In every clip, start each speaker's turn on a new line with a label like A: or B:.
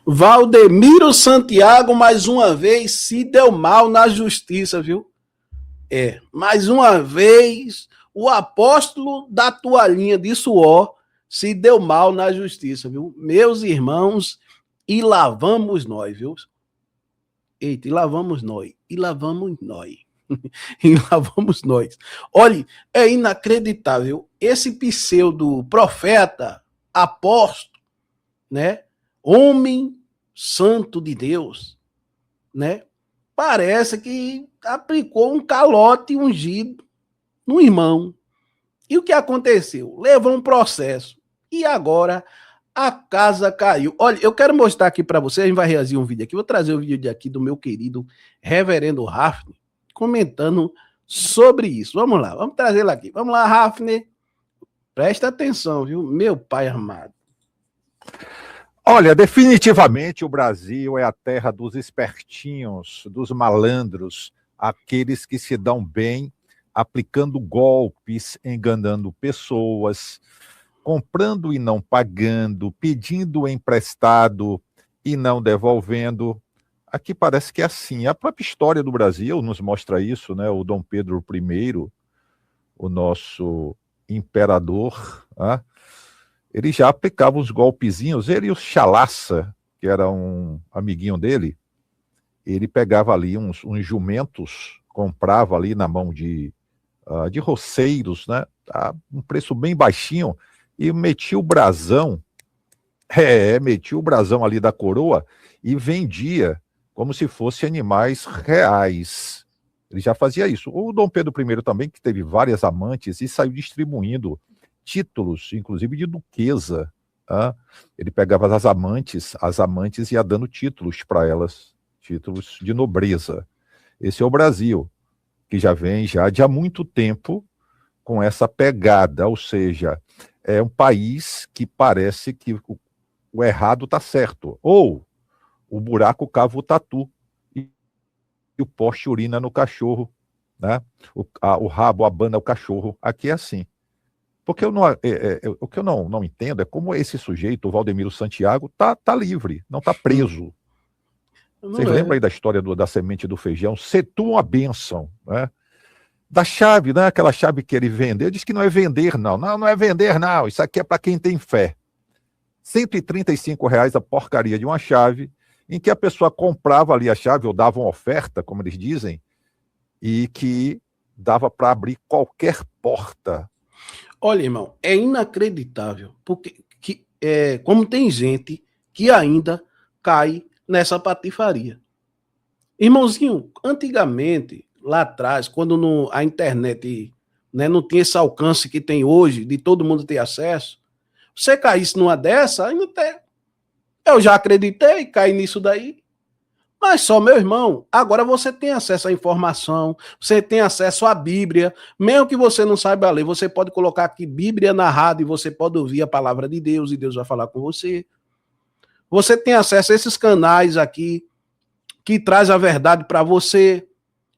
A: Valdemiro Santiago, mais uma vez, se deu mal na justiça, viu? Mais uma vez, o apóstolo da toalhinha de suor se deu mal na justiça, viu? Meus irmãos, e lá vamos nós, viu? Eita, e lá vamos nós, e lá vamos nós, e lá vamos nós. Olha, é inacreditável, esse pseudo profeta, apóstolo, né? Homem santo de Deus, né? Parece que aplicou um calote ungido no irmão. E o que aconteceu? Levou um processo. E agora a casa caiu. Olha, eu quero mostrar aqui para vocês, a gente vai reagir um vídeo aqui, vou trazer o vídeo aqui do meu querido reverendo Hafner, comentando sobre isso. Vamos lá, vamos trazer ele aqui. Vamos lá, Hafner. Presta atenção, viu? Meu pai amado.
B: Olha, definitivamente o Brasil é a terra dos espertinhos, dos malandros, aqueles que se dão bem aplicando golpes, enganando pessoas, comprando e não pagando, pedindo emprestado e não devolvendo. Aqui parece que é assim. A própria história do Brasil nos mostra isso, né? O Dom Pedro I, o nosso imperador, né? Ele já aplicava uns golpezinhos. Ele e o Chalaça, que era um amiguinho dele, ele pegava ali uns jumentos, comprava ali na mão de roceiros, né? A um preço bem baixinho, e metia o brasão, metia o brasão ali da coroa e vendia como se fossem animais reais. Ele já fazia isso. O Dom Pedro I também, que teve várias amantes e saiu distribuindo títulos, inclusive de duquesa. Ele pegava as amantes ia dando títulos para elas, títulos de nobreza. Esse é o Brasil, que já vem já de há muito tempo com essa pegada, ou seja, é um país que parece que o errado está certo, ou o buraco cava o tatu e o poste urina no cachorro, né? O rabo abana o cachorro. Aqui é assim. Porque o que eu não entendo é como esse sujeito, o Valdemiro Santiago, tá livre, não está preso. Vocês lembram aí da história da semente do feijão? Setua uma bênção, né? Da chave, né? Aquela chave que ele vendeu. Ele disse que não é vender, não. Não é vender, não. Isso aqui é para quem tem fé. R$ 135 a porcaria de uma chave, em que a pessoa comprava ali a chave, ou dava uma oferta, como eles dizem, e que dava para abrir qualquer porta.
A: Olha, irmão, é inacreditável, porque como tem gente que ainda cai nessa patifaria. Irmãozinho, antigamente, lá atrás, quando a internet, né, não tinha esse alcance que tem hoje, de todo mundo ter acesso, você caísse numa dessa, eu já acreditei, caí nisso daí. Mas só, meu irmão, agora você tem acesso à informação, você tem acesso à Bíblia, mesmo que você não saiba ler, você pode colocar aqui Bíblia na rádio e você pode ouvir a palavra de Deus e Deus vai falar com você. Você tem acesso a esses canais aqui que traz a verdade para você,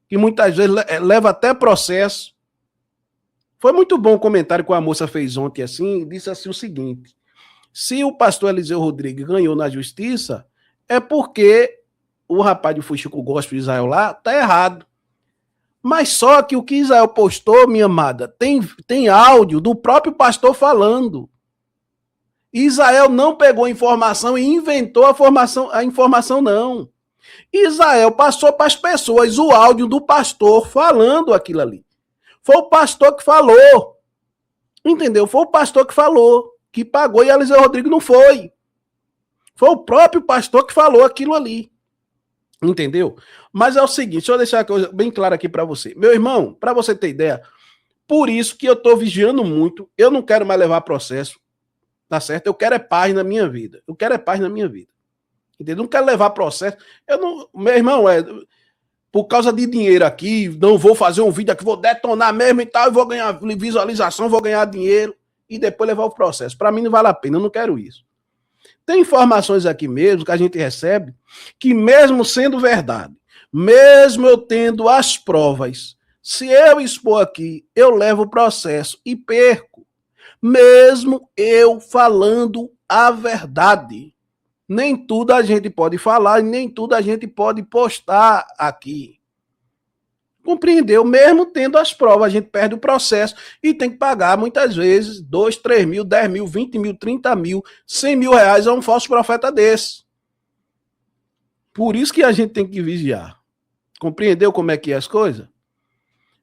A: que muitas vezes leva até processo. Foi muito bom o comentário que a moça fez ontem assim, disse assim o seguinte: se o pastor Eliseu Rodrigues ganhou na justiça, é porque o rapaz do Fuxico Gospel de Israel lá tá errado. Mas só que o que Israel postou, minha amada, tem áudio do próprio pastor falando. Israel não pegou informação e inventou a informação, não. Israel passou para as pessoas o áudio do pastor falando aquilo ali. Foi o pastor que falou. Entendeu? Foi o pastor que falou, que pagou, e Eliseu Rodrigues não foi. Foi o próprio pastor que falou aquilo ali. Entendeu? Mas é o seguinte, deixa eu deixar a coisa bem clara aqui para você. Meu irmão, para você ter ideia, por isso que eu tô vigiando muito, eu não quero mais levar processo, tá certo? Eu quero é paz na minha vida. Eu quero é paz na minha vida. Entendeu? Não quero levar processo. Eu não, meu irmão, por causa de dinheiro aqui, não vou fazer um vídeo aqui, vou detonar mesmo e tal, e vou ganhar visualização, vou ganhar dinheiro e depois levar o processo. Para mim não vale a pena, eu não quero isso. Tem informações aqui mesmo que a gente recebe que, mesmo sendo verdade, mesmo eu tendo as provas, se eu expor aqui, eu levo o processo e perco, mesmo eu falando a verdade. Nem tudo a gente pode falar e nem tudo a gente pode postar aqui. Compreendeu? Mesmo tendo as provas, a gente perde o processo e tem que pagar muitas vezes 2, 3 mil, 10 mil, 20 mil, 30 mil, 100 mil reais a um falso profeta desse. Por isso que a gente tem que vigiar. Compreendeu como é que é as coisas?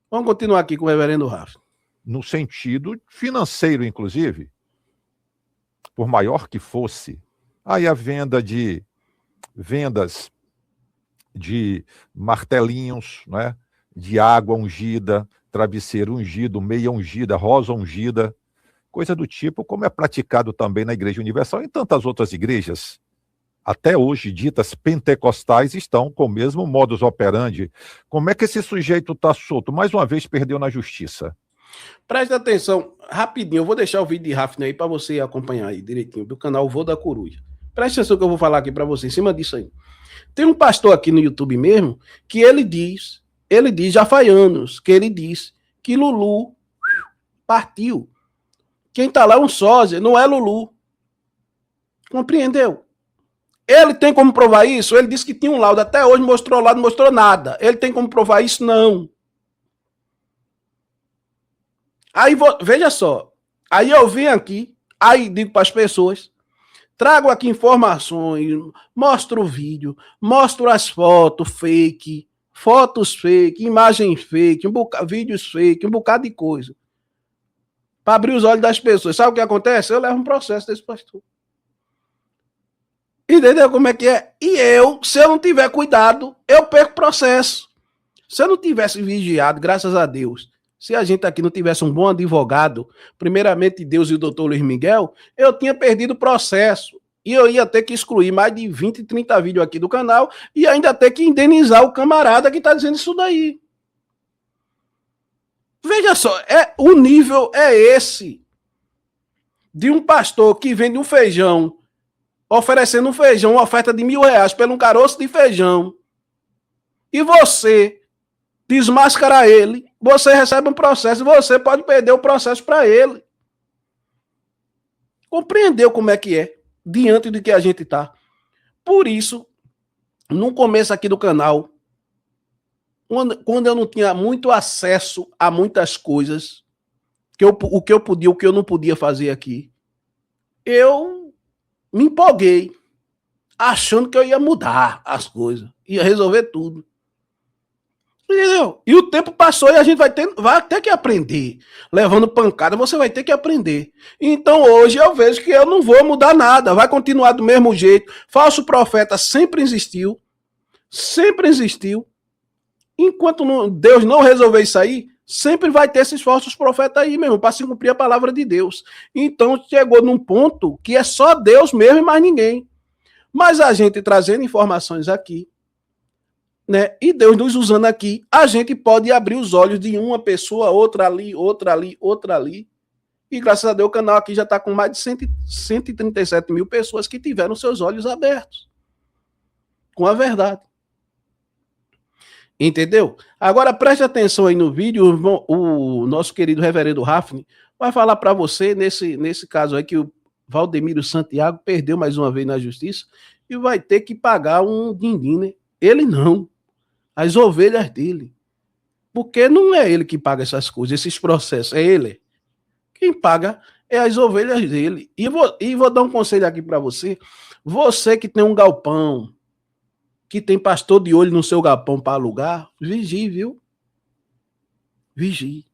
A: Vamos continuar aqui com o reverendo Rafa.
B: No sentido financeiro, inclusive, por maior que fosse, aí a vendas de martelinhos, né? De água ungida, travesseiro ungido, meia ungida, rosa ungida, coisa do tipo, como é praticado também na Igreja Universal e em tantas outras igrejas, até hoje ditas pentecostais, estão com o mesmo modus operandi. Como é que esse sujeito está solto? Mais uma vez perdeu na justiça.
A: Presta atenção, rapidinho, eu vou deixar o vídeo de Rafne aí para você acompanhar aí direitinho, do canal Vô da Coruja. Presta atenção que eu vou falar aqui para você, em cima disso aí. Tem um pastor aqui no YouTube mesmo, que ele diz, já faz anos, que ele diz que Lulu partiu. Quem tá lá é um sósia, não é Lulu. Compreendeu? Ele tem como provar isso? Ele disse que tinha um laudo, até hoje mostrou lá, não mostrou nada. Ele tem como provar isso? Não. Aí, veja só, aí eu venho aqui, aí digo para as pessoas, trago aqui informações, mostro o vídeo, mostro as fotos fake, imagens fake, vídeos fake, um bocado de coisa. Para abrir os olhos das pessoas. Sabe o que acontece? Eu levo um processo desse pastor. Entendeu como é que é? E se eu não tiver cuidado, eu perco o processo. Se eu não tivesse vigiado, graças a Deus, se a gente aqui não tivesse um bom advogado, primeiramente Deus e o doutor Luiz Miguel, eu tinha perdido o processo. E eu ia ter que excluir mais de 20, 30 vídeos aqui do canal e ainda ter que indenizar o camarada que está dizendo isso daí. Veja só, o nível é esse. De um pastor que vende um feijão, oferecendo um feijão, uma oferta de R$1.000 pelo um caroço de feijão. E você desmascarar ele, você recebe um processo e você pode perder o processo para ele. Compreendeu como é que é? Diante do que a gente está. Por isso, no começo aqui do canal, quando eu não tinha muito acesso a muitas coisas, o que eu podia, o que eu não podia fazer aqui, eu me empolguei, achando que eu ia mudar as coisas, ia resolver tudo. Entendeu? E o tempo passou e a gente vai ter que aprender. Levando pancada, você vai ter que aprender. Então hoje eu vejo que eu não vou mudar nada. Vai continuar do mesmo jeito. Falso profeta sempre existiu. Sempre existiu. Enquanto Deus não resolver isso aí, sempre vai ter esses falsos profetas aí mesmo, para se cumprir a palavra de Deus. Então chegou num ponto que é só Deus mesmo e mais ninguém. Mas a gente trazendo informações aqui, né? E Deus nos usando aqui, a gente pode abrir os olhos de uma pessoa, outra ali, outra ali, outra ali. E graças a Deus o canal aqui já está com mais de 137 mil pessoas que tiveram seus olhos abertos com a verdade. Entendeu? Agora preste atenção aí no vídeo, o nosso querido reverendo Rafne vai falar para você, nesse caso aí, que o Valdemiro Santiago perdeu mais uma vez na justiça e vai ter que pagar um din-din, né? Ele não. As ovelhas dele. Porque não é ele que paga essas coisas, esses processos, é ele. Quem paga é as ovelhas dele. E vou dar um conselho aqui para você. Você que tem um galpão, que tem pastor de olho no seu galpão para alugar, vigie, viu? Vigie.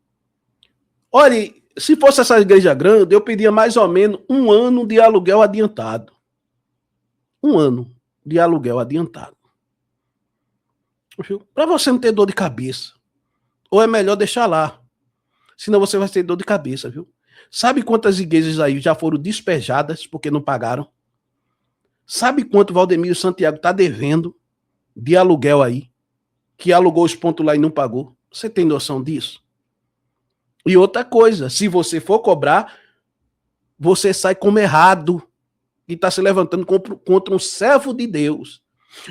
A: Olha, se fosse essa igreja grande, eu pedia mais ou menos 1 ano de aluguel adiantado. 1 ano de aluguel adiantado. Para você não ter dor de cabeça. Ou é melhor deixar lá. Senão você vai ter dor de cabeça, viu? Sabe quantas igrejas aí já foram despejadas porque não pagaram? Sabe quanto Valdemiro Santiago está devendo de aluguel aí? Que alugou os pontos lá e não pagou? Você tem noção disso? E outra coisa, se você for cobrar, você sai como errado. E está se levantando contra um servo de Deus.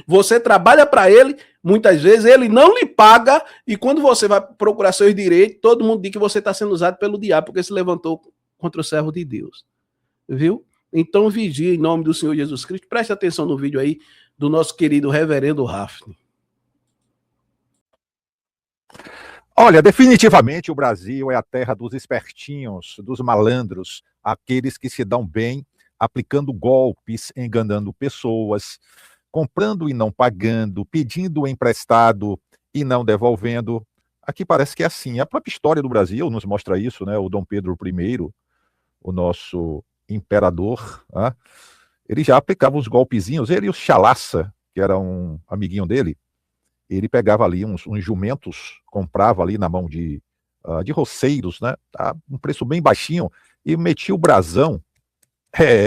A: Você trabalha para ele, muitas vezes ele não lhe paga, e quando você vai procurar seus direitos, todo mundo diz que você está sendo usado pelo diabo, porque se levantou contra o servo de Deus. Viu? Então vigie em nome do Senhor Jesus Cristo. Preste atenção no vídeo aí do nosso querido reverendo Rafne.
B: Olha, definitivamente o Brasil é a terra dos espertinhos, dos malandros, aqueles que se dão bem aplicando golpes, enganando pessoas, comprando e não pagando, pedindo emprestado e não devolvendo. Aqui parece que é assim. A própria história do Brasil nos mostra isso, né? O Dom Pedro I, o nosso imperador, né? Ele já aplicava uns golpezinhos. Ele e o Chalaça, que era um amiguinho dele, ele pegava ali uns jumentos, comprava ali na mão de roceiros, né? A um preço bem baixinho, e metia o brasão,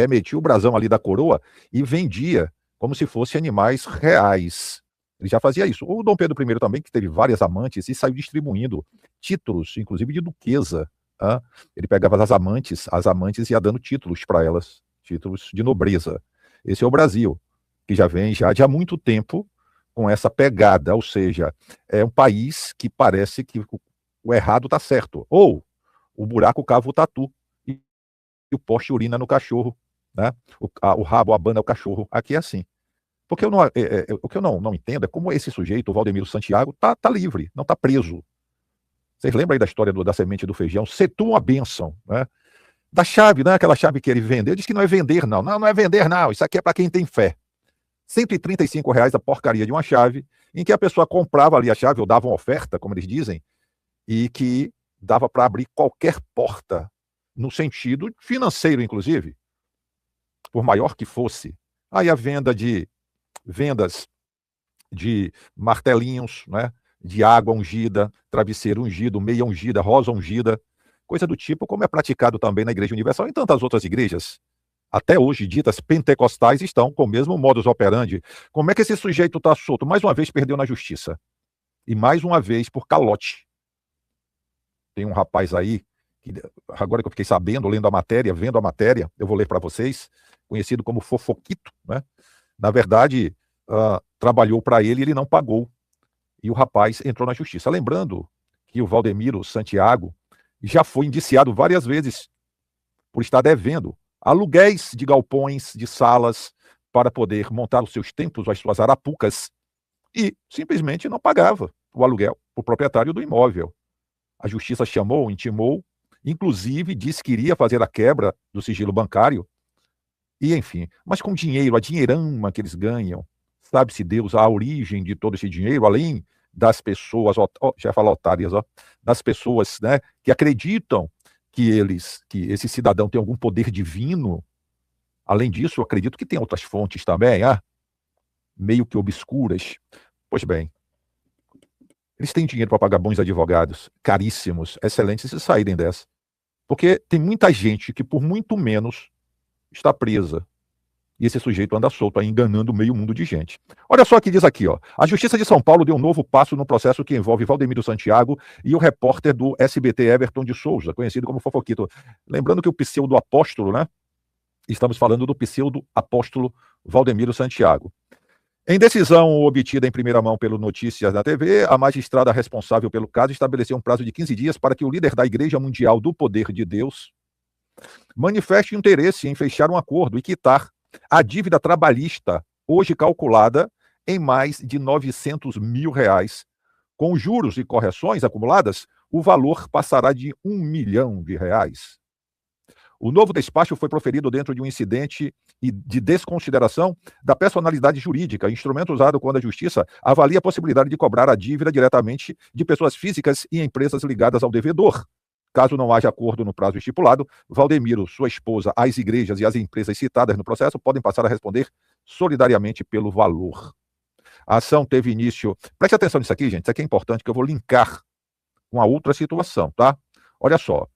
B: metia o brasão ali da coroa e vendia como se fossem animais reais. Ele já fazia isso. O Dom Pedro I também, que teve várias amantes e saiu distribuindo títulos, inclusive de duquesa. Ele pegava as amantes ia dando títulos para elas, títulos de nobreza. Esse é o Brasil, que já vem já de há muito tempo com essa pegada, ou seja, é um país que parece que o errado está certo, ou o buraco cava o tatu e o poste urina no cachorro, né? O rabo abana o cachorro. Aqui é assim. Porque o que eu não entendo é como esse sujeito, o Valdemiro Santiago, tá livre, não está preso. Vocês lembram aí da história da semente do feijão? Setu uma bênção, né? Da chave, né? Aquela chave que ele vendeu. Ele disse que não é vender, não. Não é vender, não. Isso aqui é para quem tem fé. R$ 135 a porcaria de uma chave, em que a pessoa comprava ali a chave, ou dava uma oferta, como eles dizem, e que dava para abrir qualquer porta, no sentido financeiro, inclusive, por maior que fosse. Aí a vendas de martelinhos, né, de água ungida, travesseiro ungido, meia ungida, rosa ungida, coisa do tipo, como é praticado também na Igreja Universal e em tantas outras igrejas, até hoje ditas pentecostais, estão com o mesmo modus operandi. Como é que esse sujeito está solto? Mais uma vez perdeu na justiça. E mais uma vez por calote. Tem um rapaz aí, que, agora que eu fiquei sabendo, vendo a matéria, eu vou ler para vocês, conhecido como Fofoquito, né? Na verdade, trabalhou para ele e ele não pagou. E o rapaz entrou na justiça. Lembrando que o Valdemiro Santiago já foi indiciado várias vezes por estar devendo aluguéis de galpões, de salas, para poder montar os seus templos, as suas arapucas, e simplesmente não pagava o aluguel para o proprietário do imóvel. A justiça chamou, intimou, inclusive disse que iria fazer a quebra do sigilo bancário, e enfim, mas com dinheiro, a dinheirama que eles ganham, sabe-se Deus a origem de todo esse dinheiro, além das pessoas, já falo otárias, das pessoas, né, que acreditam que esse cidadão tem algum poder divino. Além disso, eu acredito que tem outras fontes também, meio que obscuras. Pois bem, eles têm dinheiro para pagar bons advogados, caríssimos, excelentes, se saírem dessa. Porque tem muita gente que por muito menos está presa. E esse sujeito anda solto aí, enganando meio mundo de gente. Olha só o que diz aqui, ó. A Justiça de São Paulo deu um novo passo no processo que envolve Valdemiro Santiago e o repórter do SBT Everton de Souza, conhecido como Fofoquito. Lembrando que o pseudo-apóstolo, né? Estamos falando do pseudo-apóstolo Valdemiro Santiago. Em decisão obtida em primeira mão pelo Notícias da TV, a magistrada responsável pelo caso estabeleceu um prazo de 15 dias para que o líder da Igreja Mundial do Poder de Deus manifeste interesse em fechar um acordo e quitar a dívida trabalhista, hoje calculada em mais de R$900 mil. Com juros e correções acumuladas, o valor passará de R$1 milhão. O novo despacho foi proferido dentro de um incidente de desconsideração da personalidade jurídica, instrumento usado quando a Justiça avalia a possibilidade de cobrar a dívida diretamente de pessoas físicas e empresas ligadas ao devedor. Caso não haja acordo no prazo estipulado, Valdemiro, sua esposa, as igrejas e as empresas citadas no processo podem passar a responder solidariamente pelo valor. A ação teve início... Preste atenção nisso aqui, gente. Isso aqui é importante, que eu vou linkar com a outra situação, tá? Olha só.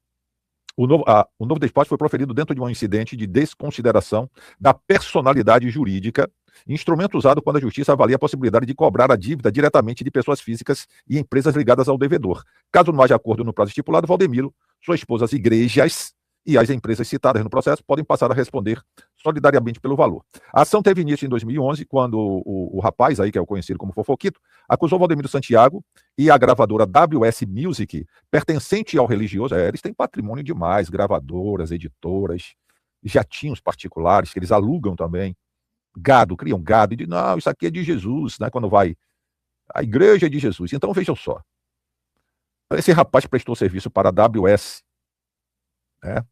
B: O novo despacho foi proferido dentro de um incidente de desconsideração da personalidade jurídica, instrumento usado quando a Justiça avalia a possibilidade de cobrar a dívida diretamente de pessoas físicas e empresas ligadas ao devedor. Caso não haja acordo no prazo estipulado, Valdemiro, sua esposa, as igrejas e as empresas citadas no processo podem passar a responder solidariamente pelo valor. A ação teve início em 2011, quando o rapaz aí, que é o conhecido como Fofoquito, acusou Valdemiro Santiago e a gravadora WS Music, pertencente ao religioso, eles têm patrimônio demais, gravadoras, editoras, jatinhos particulares, que eles alugam também, gado, criam gado, e dizem, não, isso aqui é de Jesus, né? Quando vai, a igreja é de Jesus. Então, vejam só, esse rapaz prestou serviço para a AWS, né?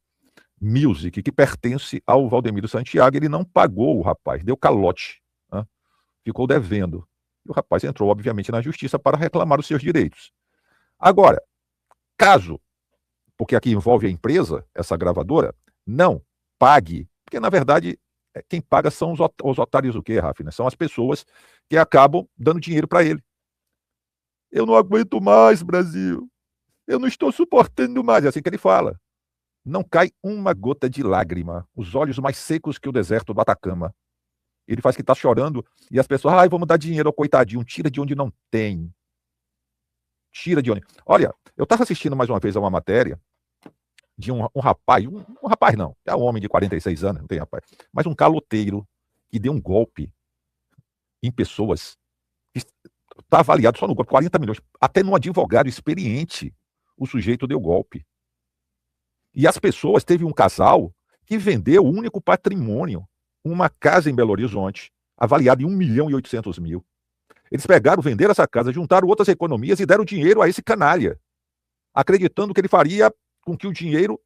B: Music, que pertence ao Valdemiro Santiago, ele não pagou o rapaz, deu calote, né? Ficou devendo. E o rapaz entrou, obviamente, na justiça para reclamar os seus direitos. Agora, caso, porque aqui envolve a empresa, essa gravadora, não pague, porque na verdade quem paga são os otários o quê, Rafa? Né? São as pessoas que acabam dando dinheiro para ele. Eu não aguento mais, Brasil. Eu não estou suportando mais. É assim que ele fala. Não cai uma gota de lágrima. Os olhos mais secos que o deserto do Atacama. Ele faz que está chorando e as pessoas, ai, vamos dar dinheiro ao coitadinho. Tira de onde não tem. Tira de onde. Olha, eu estava assistindo mais uma vez a uma matéria de um rapaz, um rapaz não, é um homem de 46 anos, não tem rapaz, mas um caloteiro que deu um golpe em pessoas, está avaliado só no golpe, 40 milhões, até num advogado experiente, o sujeito deu golpe. E as pessoas, teve um casal que vendeu o único patrimônio, uma casa em Belo Horizonte, avaliada em 1.800.000. Eles pegaram, venderam essa casa, juntaram outras economias e deram dinheiro a esse canalha, acreditando que ele faria com que o dinheiro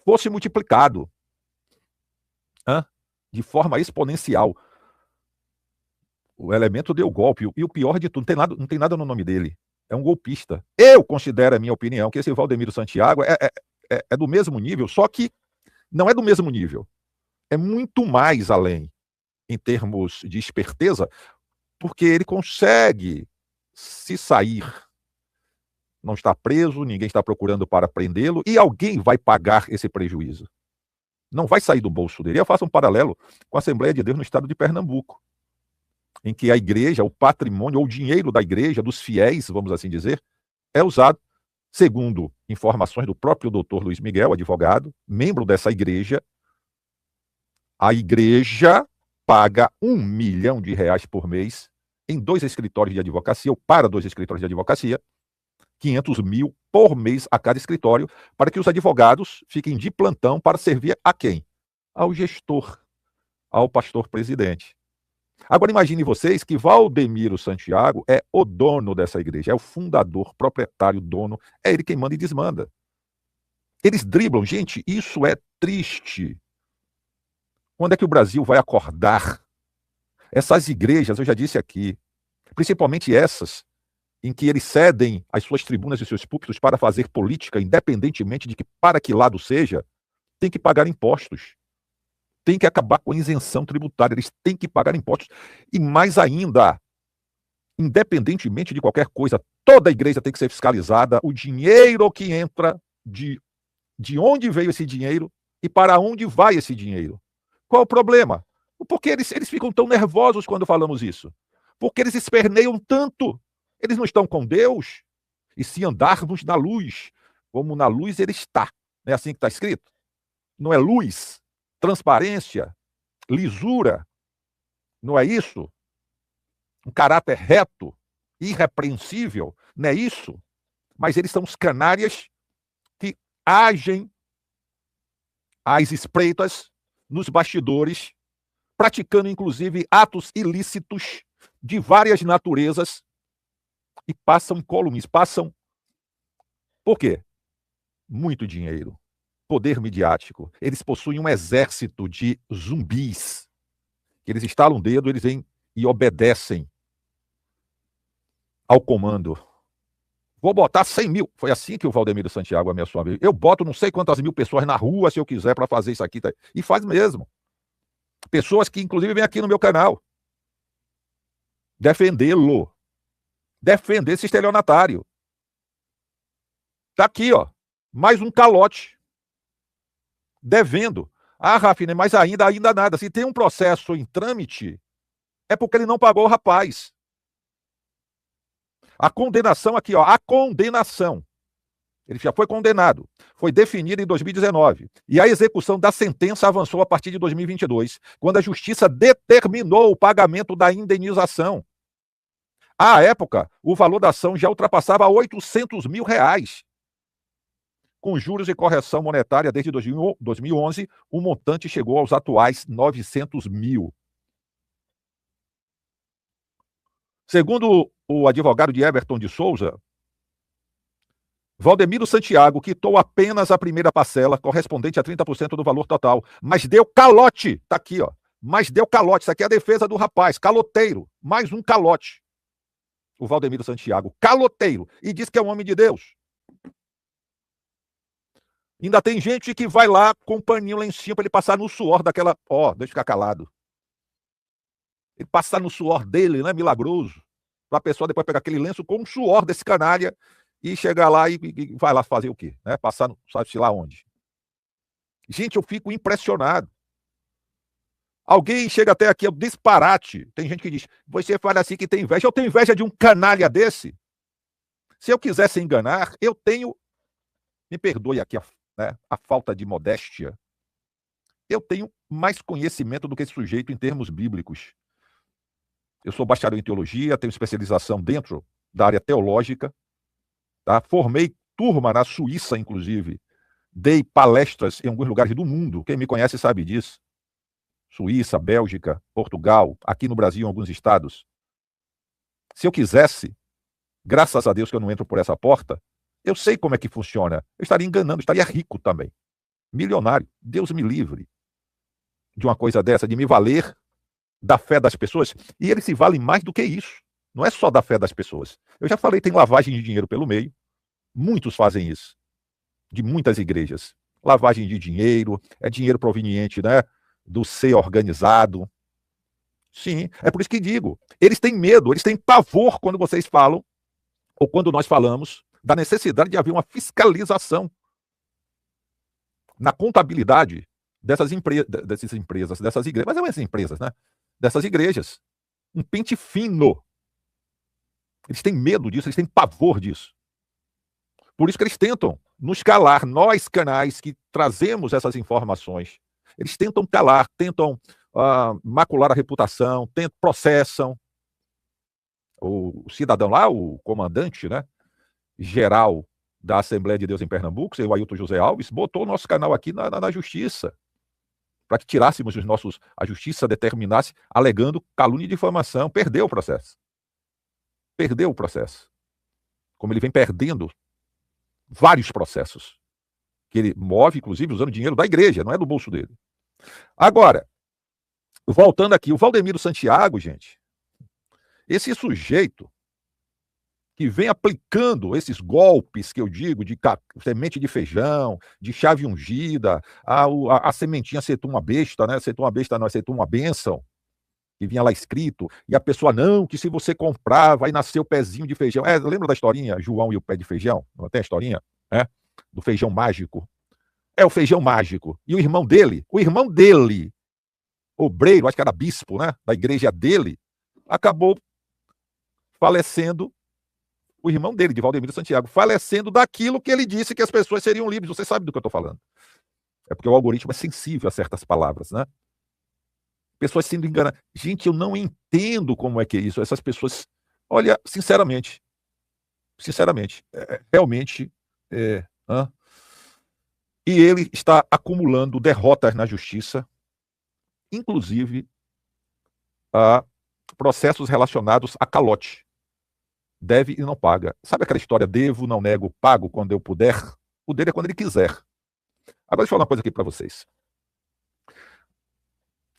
B: fosse multiplicado de forma exponencial. O elemento deu golpe, e o pior de tudo, não tem nada no nome dele. É um golpista. Eu considero, a minha opinião, que esse Valdemiro Santiago é do mesmo nível, só que não é do mesmo nível. É muito mais além, em termos de esperteza, porque ele consegue se sair. Não está preso, ninguém está procurando para prendê-lo, e alguém vai pagar esse prejuízo. Não vai sair do bolso dele. Eu faço um paralelo com a Assembleia de Deus no estado de Pernambuco, em que a igreja, o patrimônio, ou o dinheiro da igreja, dos fiéis, vamos assim dizer, é usado, segundo informações do próprio doutor Luiz Miguel, advogado, membro dessa igreja, a igreja paga R$ 1 milhão por mês em 2 escritórios de advocacia, ou para 2 escritórios de advocacia, 500 mil por mês a cada escritório, para que os advogados fiquem de plantão para servir a quem? Ao gestor, ao pastor presidente. Agora imagine vocês que Valdemiro Santiago é o dono dessa igreja, é o fundador, proprietário, dono, é ele quem manda e desmanda. Eles driblam, gente, isso é triste. Quando é que o Brasil vai acordar? Essas igrejas, eu já disse aqui, principalmente essas, em que eles cedem as suas tribunas e seus púlpitos para fazer política, independentemente de que para que lado seja, tem que pagar impostos. Tem que acabar com a isenção tributária, eles têm que pagar impostos. E mais ainda, independentemente de qualquer coisa, toda a igreja tem que ser fiscalizada, o dinheiro que entra, de onde veio esse dinheiro e para onde vai esse dinheiro. Qual o problema? Porque eles ficam tão nervosos quando falamos isso. Porque eles esperneiam tanto. Eles não estão com Deus. E se andarmos na luz, como na luz ele está. Não é assim que está escrito? Não é luz, transparência, lisura. Não é isso? Um caráter reto, irrepreensível. Não é isso? Mas eles são os canárias que agem às espreitas, nos bastidores, praticando inclusive atos ilícitos de várias naturezas, e passam incólumes, passam... Por quê? Muito dinheiro, poder midiático. Eles possuem um exército de zumbis, que eles estalam o dedo, eles vêm e obedecem ao comando. Vou botar 100 mil. Foi assim que o Valdemiro Santiago ameaçou a mim. Eu boto não sei quantas mil pessoas na rua se eu quiser para fazer isso aqui. E faz mesmo. Pessoas que inclusive vêm aqui no meu canal defendê-lo. Defender esse estelionatário. Tá aqui, ó. Mais um calote. Devendo. Ah, Rafine, mas ainda nada. Se tem um processo em trâmite, é porque ele não pagou o rapaz. A condenação aqui, ó. A condenação. Ele já foi condenado. Foi definida em 2019. E a execução da sentença avançou a partir de 2022, quando a justiça determinou o pagamento da indenização. À época, o valor da ação já ultrapassava R$ 800 mil. Com juros e correção monetária desde 2011, o montante chegou aos atuais 900 mil. Segundo o advogado de Everton de Souza, Valdemiro Santiago quitou apenas a primeira parcela, correspondente a 30% do valor total, mas deu calote. Tá aqui, ó. Mas deu calote. Isso aqui é a defesa do rapaz, caloteiro. Mais um calote. O Valdemiro Santiago, caloteiro. E diz que é um homem de Deus. Ainda tem gente que vai lá com um paninho lá em cima para ele passar no suor daquela... Ó, deixa eu ficar calado. Ele passar no suor dele, né, milagroso. Para a pessoa depois pegar aquele lenço com o suor desse canalha e chegar lá e vai lá fazer o quê? Né? Passar no sabe-se lá onde. Gente, eu fico impressionado. Alguém chega até aqui, é um disparate. Tem gente que diz, você fala assim que tem inveja. Eu tenho inveja de um canalha desse? Se eu quisesse enganar, eu tenho... Me perdoe aqui a falta de modéstia. Eu tenho mais conhecimento do que esse sujeito em termos bíblicos. Eu sou bacharel em teologia, tenho especialização dentro da área teológica. Tá? Formei turma na Suíça, inclusive. Dei palestras em alguns lugares do mundo. Quem me conhece sabe disso. Suíça, Bélgica, Portugal, aqui no Brasil, em alguns estados. Se eu quisesse, graças a Deus que eu não entro por essa porta, eu sei como é que funciona. Eu estaria enganando, estaria rico também. Milionário. Deus me livre de uma coisa dessa, de me valer da fé das pessoas. E eles se valem mais do que isso. Não é só da fé das pessoas. Eu já falei, tem lavagem de dinheiro pelo meio. Muitos fazem isso. De muitas igrejas. Lavagem de dinheiro, é dinheiro proveniente, né, do ser organizado. Sim, é por isso que digo. Eles têm medo, eles têm pavor quando vocês falam, ou quando nós falamos, da necessidade de haver uma fiscalização na contabilidade dessas empresas, dessas igrejas, mas é umas empresas, né? Dessas igrejas. Um pente fino. Eles têm medo disso, eles têm pavor disso. Por isso que eles tentam nos calar, nós canais que trazemos essas informações. Eles tentam calar, tentam macular a reputação, processam. O cidadão lá, o comandante, né, geral da Assembleia de Deus em Pernambuco, o Ailton José Alves, botou o nosso canal aqui na justiça, para que tirássemos os nossos... A justiça determinasse, alegando calúnia e difamação. Perdeu o processo. Perdeu o processo. Como ele vem perdendo vários processos, que ele move, inclusive, usando dinheiro da igreja, não é do bolso dele. Agora, voltando aqui, o Valdemiro Santiago, gente, esse sujeito que vem aplicando esses golpes que eu digo, de semente de feijão, de chave ungida, a sementinha aceitou uma besta, né? Aceitou uma besta, não, aceitou uma bênção, que vinha lá escrito, e a pessoa, não, que se você comprar, vai nascer o pezinho de feijão. Lembra da historinha, João e o pé de feijão? Não tem a historinha? Do feijão mágico. É o feijão mágico. E o irmão dele, obreiro, acho que era bispo, né, da igreja dele, acabou falecendo, o irmão dele, de Valdemiro Santiago, falecendo daquilo que ele disse que as pessoas seriam livres. Você sabe do que eu estou falando. É porque o algoritmo é sensível a certas palavras, né? Pessoas sendo enganadas. Gente, eu não entendo como é que é isso. Essas pessoas, olha, sinceramente, realmente, e ele está acumulando derrotas na justiça, inclusive processos relacionados a calote. Deve e não paga. Sabe aquela história, devo, não nego, pago quando eu puder? O dele é quando ele quiser. Agora deixa eu falar uma coisa aqui para vocês.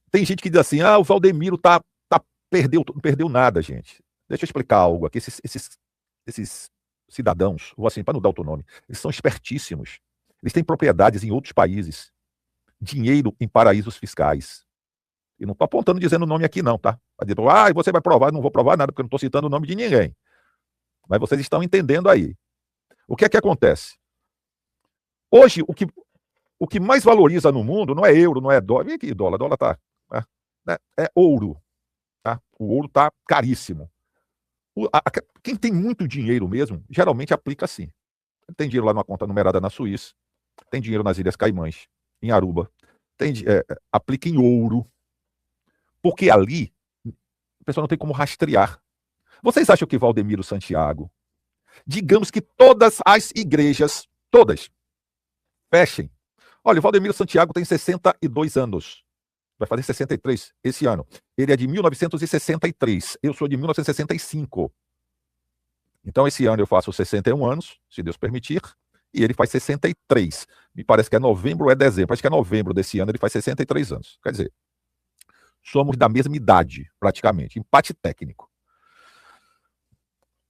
B: Tem gente que diz assim, o Valdemiro não perdeu nada, gente. Deixa eu explicar algo aqui. Esses cidadãos, vou assim, para não dar outro nome, eles são espertíssimos. Eles têm propriedades em outros países. Dinheiro em paraísos fiscais. E não estou apontando dizendo o nome aqui não, tá? Você vai provar, não vou provar nada, porque eu não estou citando o nome de ninguém. Mas vocês estão entendendo aí. O que é que acontece? Hoje, o que mais valoriza no mundo não é euro, não é dólar. Vem aqui, dólar tá... É ouro. Tá? O ouro está caríssimo. Quem tem muito dinheiro mesmo, geralmente aplica assim. Tem dinheiro lá numa conta numerada na Suíça, tem dinheiro nas Ilhas Caimãs, em Aruba, aplica em ouro, porque ali a pessoa não tem como rastrear. Vocês acham que Valdemiro Santiago, digamos que todas as igrejas, todas, Fechem. Olha, o Valdemiro Santiago tem 62 anos. Vai fazer 63 esse ano. Ele é de 1963. Eu sou de 1965. Então, esse ano eu faço 61 anos, se Deus permitir, e ele faz 63. Me parece que é novembro ou é dezembro. Acho que é novembro desse ano, ele faz 63 anos. Quer dizer, somos da mesma idade, praticamente. Empate técnico.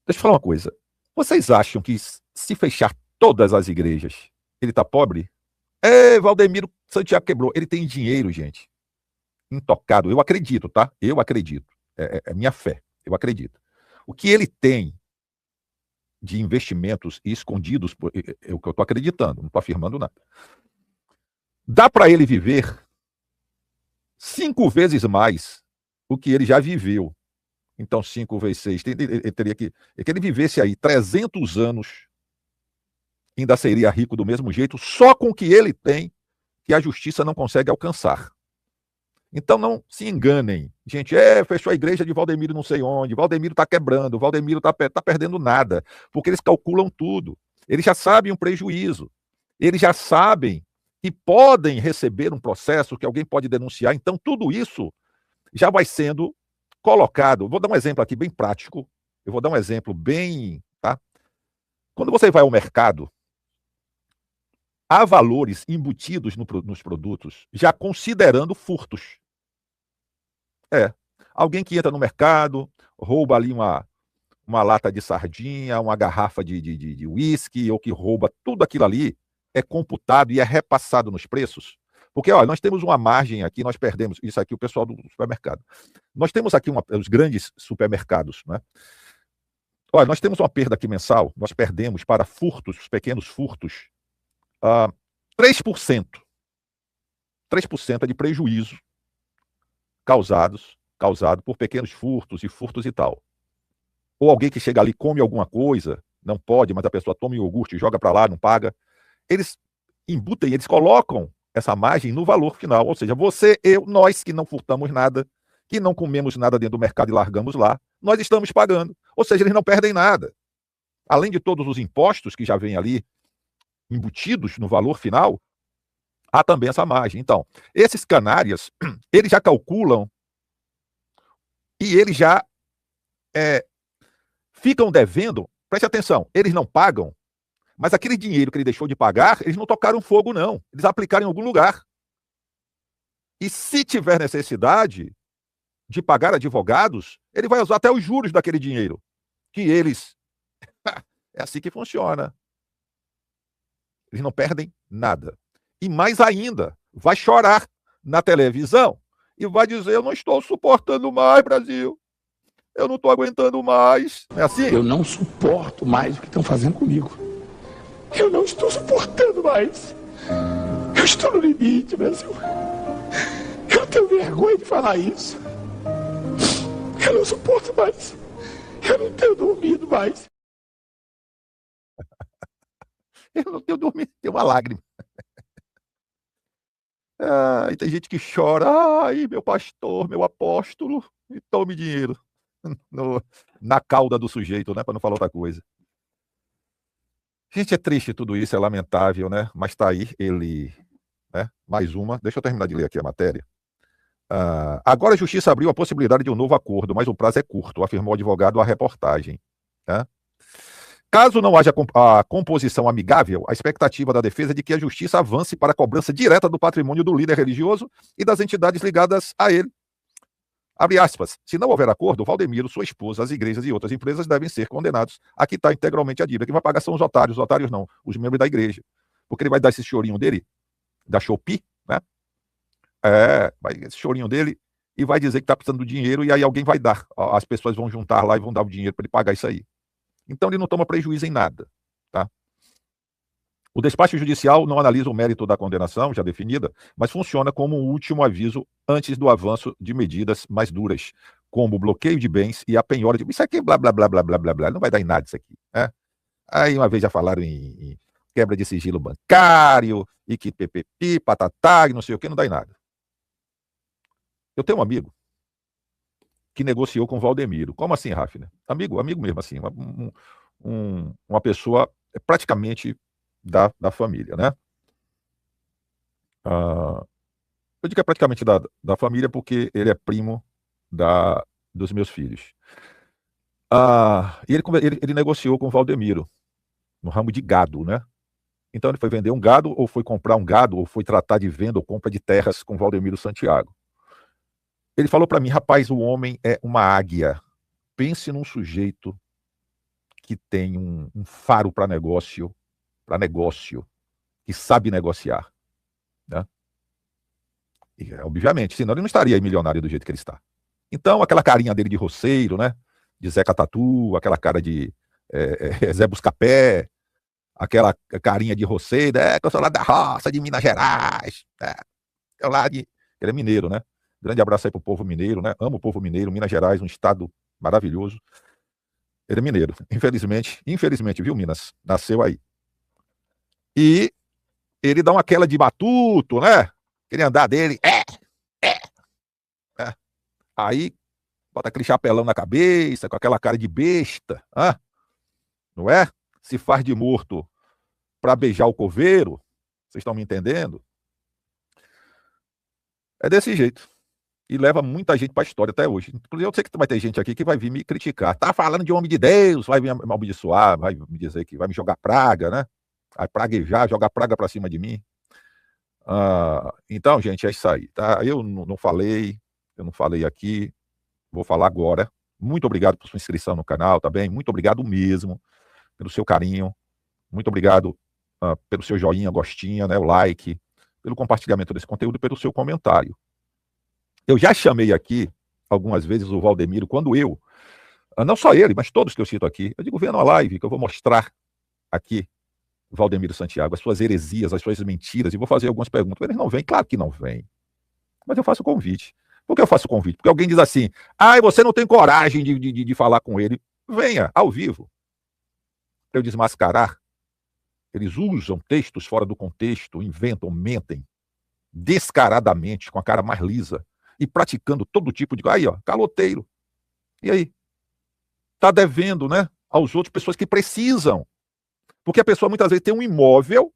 B: Deixa eu falar uma coisa. Vocês acham que se fechar todas as igrejas, ele tá pobre? Valdemiro Santiago quebrou. Ele tem dinheiro, gente. Intocado. Eu acredito, tá? Eu acredito. É minha fé. Eu acredito. O que ele tem de investimentos escondidos, é o que eu estou acreditando, não estou afirmando nada. Dá para ele viver 5 vezes mais o que ele já viveu. Então, 5 vezes 6, ele teria que ele vivesse aí 300 anos, ainda seria rico do mesmo jeito, só com o que ele tem, que a justiça não consegue alcançar. Então não se enganem. Gente, fechou a igreja de Valdemiro não sei onde, Valdemiro está quebrando, Valdemiro está perdendo nada, porque eles calculam tudo. Eles já sabem um prejuízo. Eles já sabem que podem receber um processo, que alguém pode denunciar. Então tudo isso já vai sendo colocado. Vou dar um exemplo aqui bem prático. Eu vou dar um exemplo bem... Tá? Quando você vai ao mercado, há valores embutidos nos produtos, já considerando furtos. Alguém que entra no mercado, rouba ali uma lata de sardinha, uma garrafa de uísque, ou que rouba tudo aquilo ali, é computado e é repassado nos preços. Porque, olha, nós temos uma margem aqui, nós perdemos, isso aqui o pessoal do supermercado. Nós temos aqui os grandes supermercados, né? Olha, nós temos uma perda aqui mensal, nós perdemos para furtos, os pequenos furtos, 3%. 3% é de prejuízo causado por pequenos furtos e tal. Ou alguém que chega ali, come alguma coisa, não pode, mas a pessoa toma iogurte, joga para lá, não paga. Eles embutem, eles colocam essa margem no valor final. Ou seja, você, eu, nós que não furtamos nada, que não comemos nada dentro do mercado e largamos lá, nós estamos pagando. Ou seja, eles não perdem nada. Além de todos os impostos que já vêm ali embutidos no valor final, há também essa margem. Então, esses canárias, eles já calculam e eles já ficam devendo. Preste atenção, eles não pagam, mas aquele dinheiro que ele deixou de pagar, eles não tocaram fogo, não. Eles aplicaram em algum lugar. E se tiver necessidade de pagar advogados, ele vai usar até os juros daquele dinheiro. Que eles... É assim que funciona. Eles não perdem nada. E mais ainda, vai chorar na televisão e vai dizer: eu não estou suportando mais, Brasil. Eu não estou aguentando mais. É assim?
C: Eu não suporto mais o que estão fazendo comigo. Eu não estou suportando mais. Eu estou no limite, Brasil. Eu tenho vergonha de falar isso. Eu não suporto mais. Eu não tenho dormido mais.
B: Eu não tenho dormido, tem uma lágrima. E tem gente que chora: ai, meu pastor, meu apóstolo, e tome dinheiro na cauda do sujeito, né? Para não falar outra coisa. Gente, é triste tudo isso, é lamentável, né? Mas tá aí, ele... Né? Mais uma. Deixa eu terminar de ler aqui a matéria. Agora a Justiça abriu a possibilidade de um novo acordo, mas o prazo é curto, afirmou o advogado à reportagem. Né? Caso não haja a composição amigável, a expectativa da defesa é de que a Justiça avance para a cobrança direta do patrimônio do líder religioso e das entidades ligadas a ele. Abre aspas. Se não houver acordo, Valdemiro, sua esposa, as igrejas e outras empresas devem ser condenados a quitar integralmente a dívida. Quem vai pagar são os otários não, os membros da igreja. Porque ele vai dar esse chorinho dele, da Shopee, né? Esse chorinho dele, e vai dizer que está precisando do dinheiro, e aí alguém vai dar. As pessoas vão juntar lá e vão dar o dinheiro para ele pagar isso aí. Então ele não toma prejuízo em nada. Tá? O despacho judicial não analisa o mérito da condenação, já definida, mas funciona como um último aviso antes do avanço de medidas mais duras, como o bloqueio de bens e a penhora de... Isso aqui, blá, blá, blá, blá, blá, blá, blá, não vai dar em nada isso aqui. Né? Aí uma vez já falaram em quebra de sigilo bancário, e que PPP, patatá, e não sei o que, não dá em nada. Eu tenho um amigo que negociou com o Valdemiro. Como assim, Rafner? Amigo mesmo, assim, uma pessoa praticamente da família, né? Eu digo que é praticamente da família, porque ele é primo dos meus filhos. E ele negociou com o Valdemiro, no ramo de gado, né? Então ele foi vender um gado, ou foi comprar um gado, ou foi tratar de venda ou compra de terras com o Valdemiro Santiago. Ele falou para mim: rapaz, o homem é uma águia. Pense num sujeito que tem um faro para negócio, que sabe negociar, né? E, obviamente, senão ele não estaria aí milionário do jeito que ele está. Então, aquela carinha dele de roceiro, né? De Zeca Tatu, aquela cara de Zé Buscapé, aquela carinha de roceiro, que eu sou lá da roça, de Minas Gerais, eu lá de... Ele é mineiro, né? Grande abraço aí pro povo mineiro, né? Amo o povo mineiro, Minas Gerais, um estado maravilhoso. Ele é mineiro, infelizmente, viu, Minas? Nasceu aí. E ele dá aquela de matuto, né? Aquele andar dele, aí bota aquele chapelão na cabeça, com aquela cara de besta, não é? Se faz de morto para beijar o coveiro, vocês estão me entendendo? É desse jeito. E leva muita gente para a história até hoje. Inclusive, eu sei que vai ter gente aqui que vai vir me criticar. Tá falando de homem de Deus, vai me amaldiçoar, vai me dizer que vai me jogar praga, né? Vai praguejar, jogar praga para cima de mim. Então, gente, é isso aí, tá? Eu não falei aqui, vou falar agora. Muito obrigado por sua inscrição no canal, tá bem? Muito obrigado mesmo pelo seu carinho. Muito obrigado pelo seu joinha, gostinha, né? O like, pelo compartilhamento desse conteúdo e pelo seu comentário. Eu já chamei aqui algumas vezes o Valdemiro, quando não só ele, mas todos que eu cito aqui, eu digo: venha na live que eu vou mostrar aqui o Valdemiro Santiago, as suas heresias, as suas mentiras, e vou fazer algumas perguntas. Eles não vêm? Claro que não vêm. Mas eu faço o convite. Por que eu faço o convite? Porque alguém diz assim: você não tem coragem de falar com ele. Venha, ao vivo. Para eu desmascarar. Eles usam textos fora do contexto, inventam, mentem, descaradamente, com a cara mais lisa, e praticando todo tipo de... Aí, ó, caloteiro. E aí? Tá devendo, né, aos outros, pessoas que precisam. Porque a pessoa muitas vezes tem um imóvel,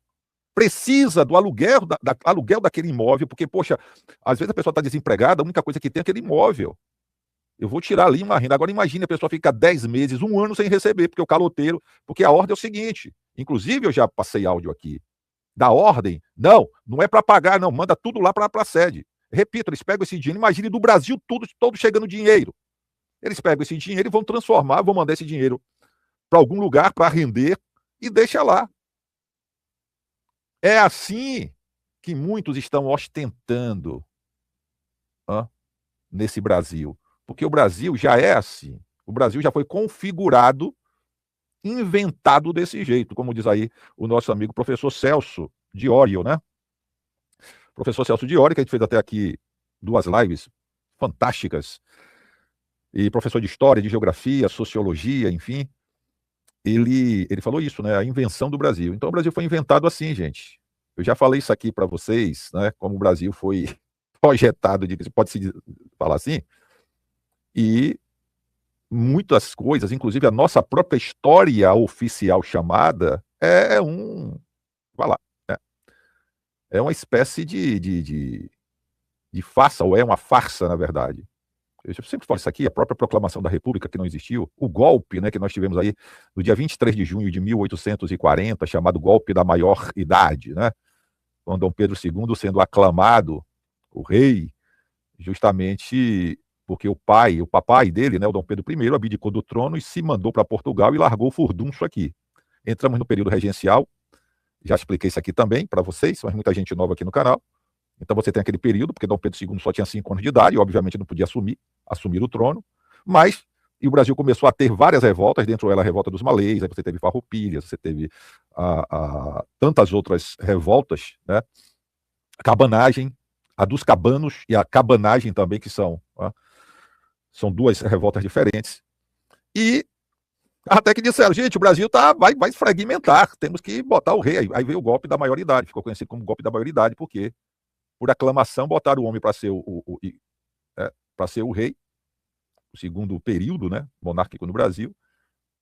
B: precisa do aluguel, aluguel daquele imóvel, porque, poxa, às vezes a pessoa está desempregada, a única coisa que tem é aquele imóvel. Eu vou tirar ali uma renda. Agora imagine a pessoa ficar 10 meses, 1 ano sem receber, porque o caloteiro... Porque a ordem é o seguinte, inclusive eu já passei áudio aqui, da ordem, não é para pagar, não, manda tudo lá para a sede. Repito, eles pegam esse dinheiro, imagine do Brasil todo chegando dinheiro. Eles pegam esse dinheiro e vão transformar, vão mandar esse dinheiro para algum lugar para render e deixa lá. É assim que muitos estão ostentando nesse Brasil. Porque o Brasil já é assim. O Brasil já foi configurado, inventado desse jeito, como diz aí o nosso amigo professor Celso Diório, né? Professor Celso Diório, que a gente fez até aqui 2 lives fantásticas, e professor de história, de geografia, sociologia, enfim, ele falou isso, né? A invenção do Brasil. Então o Brasil foi inventado assim, gente. Eu já falei isso aqui para vocês, né? Como o Brasil foi projetado, pode-se falar assim, e muitas coisas, inclusive a nossa própria história oficial chamada, vai lá, né? É uma espécie de farsa, ou é uma farsa, na verdade. Eu sempre falo isso aqui, a própria proclamação da República, que não existiu, o golpe, né, que nós tivemos aí no dia 23 de junho de 1840, chamado golpe da maior idade, né? Com Dom Pedro II sendo aclamado, o rei, justamente porque o papai dele, né, o Dom Pedro I, abdicou do trono e se mandou para Portugal e largou o furdunço aqui. Entramos no período regencial, já expliquei isso aqui também para vocês, mas muita gente nova aqui no canal. Então você tem aquele período, porque Dom Pedro II só tinha 5 anos de idade, e obviamente não podia assumir o trono, e o Brasil começou a ter várias revoltas, dentro dela a revolta dos malês, aí você teve Farroupilha, você teve tantas outras revoltas, né? A cabanagem, a dos cabanos e a cabanagem também, que são 2 revoltas diferentes. E até que disseram: gente, o Brasil vai fragmentar, temos que botar o rei. Aí veio o golpe da maioridade, ficou conhecido como golpe da maioridade, porque por aclamação botaram o homem para ser o rei, o segundo período, né, monárquico no Brasil,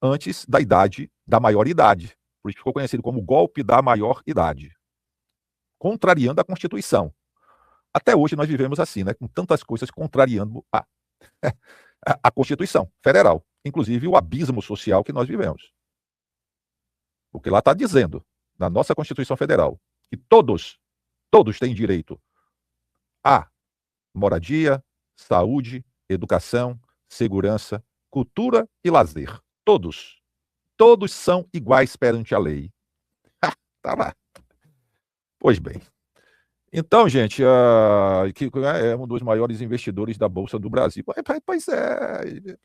B: antes da idade da maioridade. Por isso ficou conhecido como golpe da maior idade. contrariando a Constituição. Até hoje nós vivemos assim, né, com tantas coisas contrariando a Constituição Federal, inclusive o abismo social que nós vivemos. Porque lá está dizendo, na nossa Constituição Federal, que todos têm direito a moradia, saúde, educação, segurança, cultura e lazer. Todos são iguais perante a lei. Tá lá. Pois bem. Então, gente, que é um dos maiores investidores da Bolsa do Brasil. Pois é.